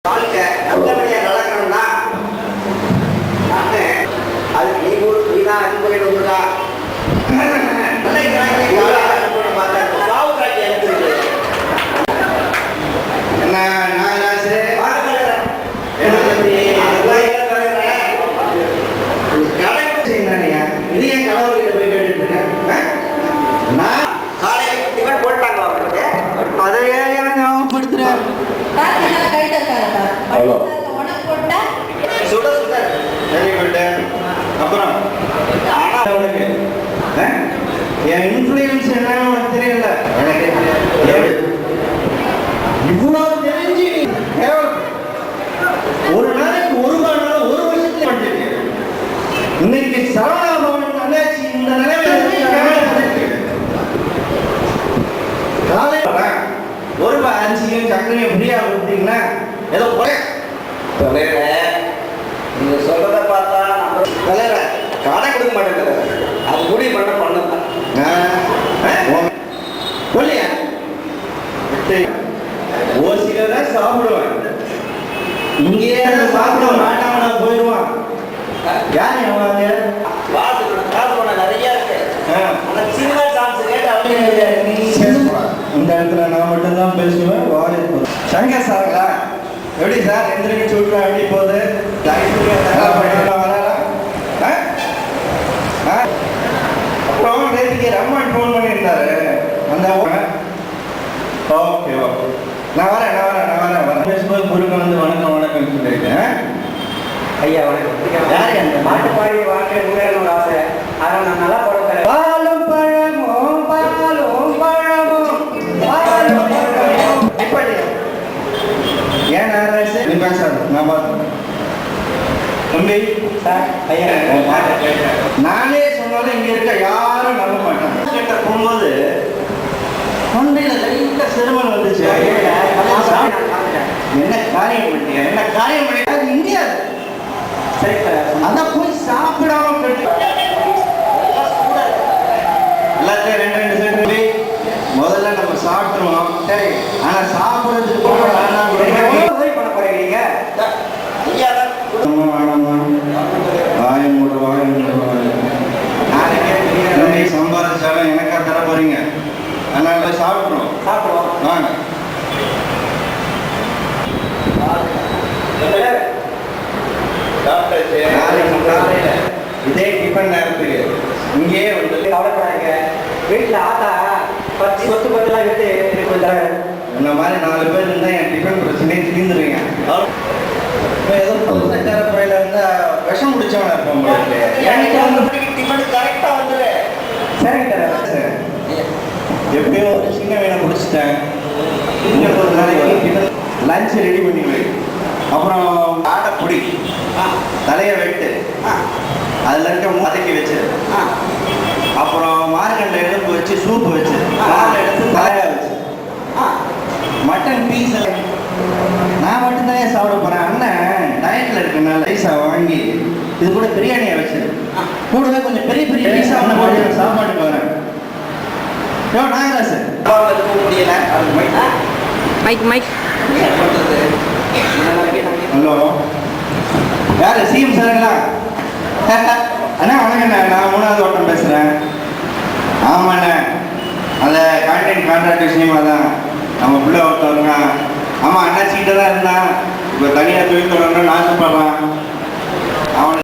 வாழ்க்கை நல்லபடியா நடக்கணும்னா அது நீதான் அனுப்புறா என்ன நாகராசு இது என் கணவர்கிட்ட போய் கேட்டுட்டு இருக்கேன். நான் காலையில் டிஃபன் போட்டாங்க அவங்களுக்கு அதை ஏன் ஞாபகப்படுத்துறேன். சுட சுட கேள்விப்பட்டேன். அப்புறம் உனக்கு என் இன்ஃப்ளூயன்ஸ் என்னன்னு உனக்கு தெரியல. எனக்கு இவ்வளவு தெரிஞ்சு ஒரு நாளைக்கு ஒரு நாள் ஒரு வருஷத்துல பண்ணிருக்கேன். இன்னைக்கு சரவணபவன் நல்லாச்சு இந்த காலையில் ஒரு அரிசியும் சக்கரையும் ஃப்ரீயா கொடுத்தீங்கன்னா ஏதோ நீங்க சொல்றத பார்த்தா தலைவர கடை கொடுக்க மாட்டேன். அது முடிவு பண்ண பண்ணதான் சொல்லியா ஓசில தான் சாப்பிடுவேன். இங்கேயே சாப்பிட மாட்டாம போயிடுவான். யார் நிறைய இருக்கு. இந்த இடத்துல நான் மட்டும்தான் பேசுவேன். சங்கர் சாருங்களா எப்படி சார் எந்திரிக்க சொல்றா எப்படி போகுது? அப்புறம் நேற்றுக்கு ரம்மான் ஃபோன் பண்ணியிருந்தாரு. அந்த ஓகே ஓகே நான் வரேன் பேசும்போது குறுக்க வந்து வணக்கம் சொல்லியிருக்கேன். ஐயா வணக்கம். யாரு அந்த மாட்டுப்பாடி வாழ்க்கை முன்னேறணும் ஒரு ஆசை. ஆனால் நான் நல்லா போடுறேன். பாலும் பழமும் பாலும் பழமும் எப்படி ஏன் நாராசு நீ பேசாது நான் பார்த்தேன். தம்பி சார் ஐயா நானே சொன்னாலும் இங்க இருக்க யாரும் நம்ப மாட்டாங்க. கிட்ட போகும்போது தொண்டையில லைட்டா செருமல் வந்துச்சு. என்ன காரியம் பண்ணிட்டீங்க? அது இந்தியா அதான் போய் சாப்பிடாம எல்லாத்தையும் ரெண்டு செட்டு முதல்ல நம்ம சாப்பிட்டுருவோம். சரி ஆனா சாப்பிடுறதுக்கு பண்ண போறீங்க நாளைக்கே சம்பாதிச்சாலும் எனக்கா தர போறீங்க. அதனால சாப்பிடுறோம் வாங்க. இதே டிஃபன் நேரத்துக்கு இங்கே வந்து கவலைப்படாங்க. வீட்டில் ஆத்தா சொத்து பத்தெல்லாம் எடுத்து இந்த மாதிரி 4 பேர் இருந்தால் என் டிஃபன் பிரச்சனையே தீர்ந்துருவீங்க. ஏதோ புதுசார இருந்தா விஷம் முடிச்சவனா இருப்போம். டிஃபன் கரெக்டா வந்துடு. சரிங்க சார். எப்படியோ ஒரு சின்ன வேலை முடிச்சுட்டேன். இன்னும் ஒரு நாளைக்கு லஞ்ச் ரெடி பண்ணி வை. அப்புறம் ஆட்டை பொடி தலையை வெட்டு அதில் இருக்க வதக்கி வச்சு அப்புறம் மார்க்கெட்டில் எலும்பு வச்சு சூப்பு வச்சு எடுத்து தலையாக வச்சு மட்டன் பீஸ் நான் மட்டும்தான் சாப்பிட போகிறேன். அண்ணன் டயட்டில் இருக்கனால பைசா வாங்கி இது கூட பிரியாணியை வச்சு கூடவே கொஞ்சம் பெரிய பீஸா ஒன்று சாப்பாட்டுக்கு வரேன். நாகராசு முடியல மைக் ஹலோ யாரு சிஎம் சாருங்களா? அண்ணா வணக்கண்ணா, நான் 3வது ஓட்டம் பேசுகிறேன். ஆமாண்ணே அந்த கான்ட்ராக்ட் விஷயமா தான் நம்ம பிள்ளை ஒருத்தவங்க. ஆமாம் அண்ணா சீட்டை தான் இருந்தான். இப்போ தனியாக தொழில் தொடரணும்னு ஆசைப்படுறான். அவனை